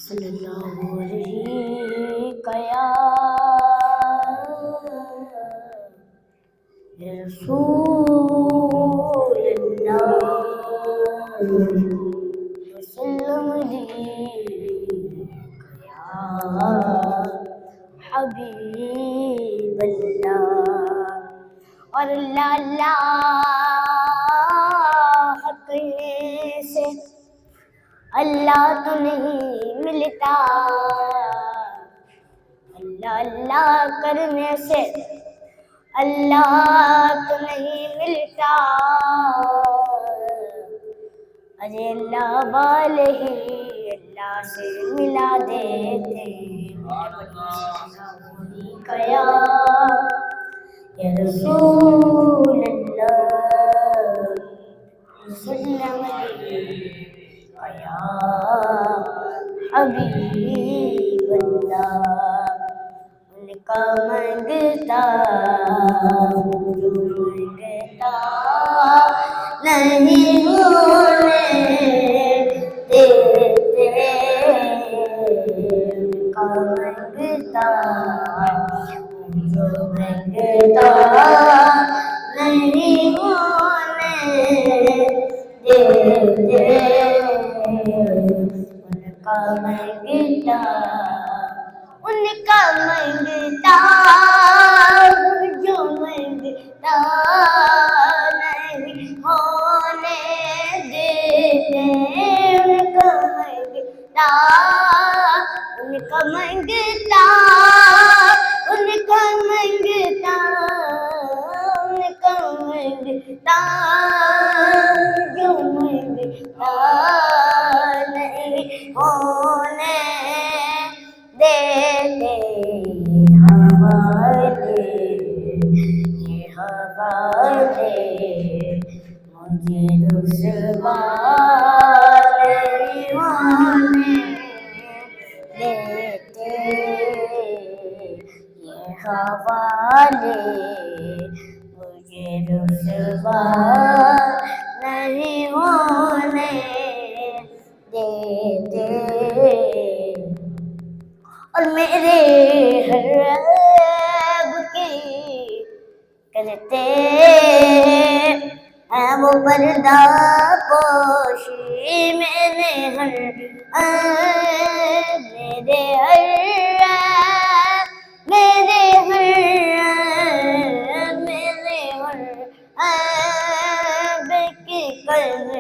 सल्लल्लाहु अलैहि कया रसूलल्लाह वसल्लम अलैका हबीबल्लाह। और अल्लाह अल्लाह कहने से अल्लाह तो नहीं मिलता, अल्लाह अल्लाह करने से अल्लाह तो नहीं मिलता। अरे अल्लाह वाले ही अल्लाह से मिला देते कया या रसूल कया हबीबल्लाह। उनका मंगता नहीं होने देते, उनका मंगता जो मंगता नहीं होने देते, उनका मंगता जो मंगता नहीं होने देते, उनका मंगता जो मंगता नहीं होने देते हवाले, ये हवाले मुझे रुसवा नहीं होने देते, ये हवाले मुझे रुसवा नहीं होने देते। और मेरे हर रब की करते हैं वो पर्दा पोशी, मेरे हर की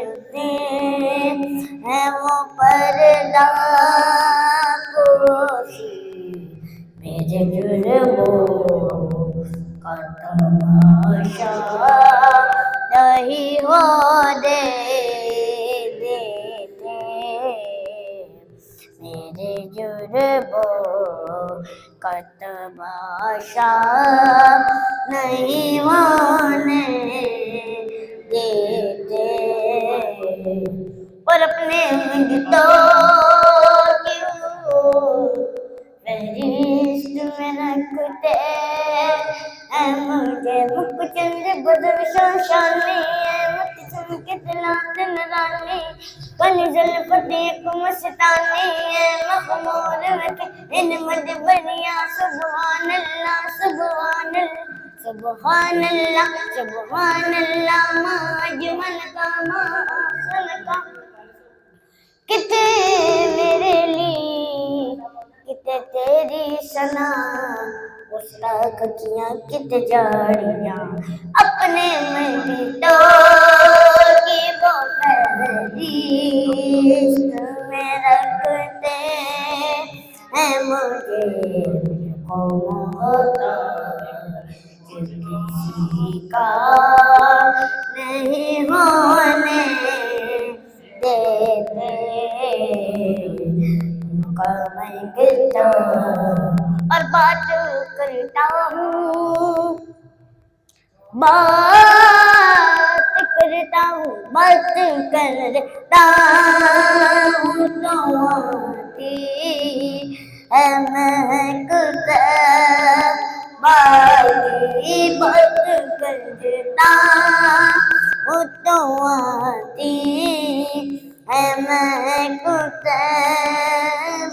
करते हैं वो पर्दा मेरे जुर्मों का तमाशा नहीं होने देते, मेरे जुर्मों का तमाशा नहीं होने देते। और अपने मंगतों फहरिस्त में रखते हैं मुझे मुखचंद बदर शानी है मुतसम के दिलात नरानी कनिजल फतेह को मस्तानी है मखमूर में इन मजबरिया सुभान अल्लाह सुभान अल्लाह सुभान अल्लाह सुभान अल्लाह मा अजमल का मा अहसन का। कितने मेरे लिए कितने तेरी सना मुस्ताक किया कित जाड़ियाँ अपने मंदिरों की वो फहरिस्त में रखते हैं मुझे किसी का नहीं होने देते, उनका मंगता और बात करता हूँ बात करता हूँ तो आती है महकता बाकी बात करता हूँ तो आती है मैं कुछ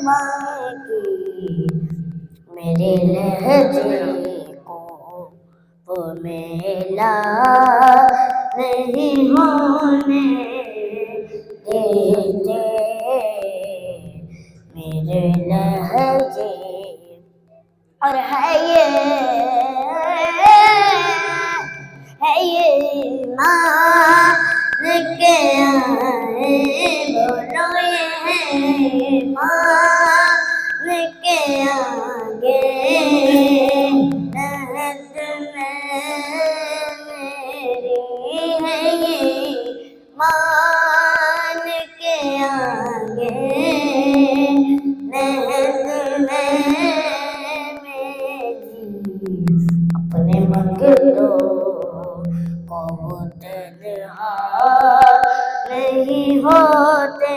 बाकी मेरे लहजे को वो मेला नहीं होने देते मेरे लहजे और है ये मान के आए बोलो ये है मान के आगे नहत में मेरी है ये मान के आगे नहत में अपने मंगलों को वो तन्हा नहीं होते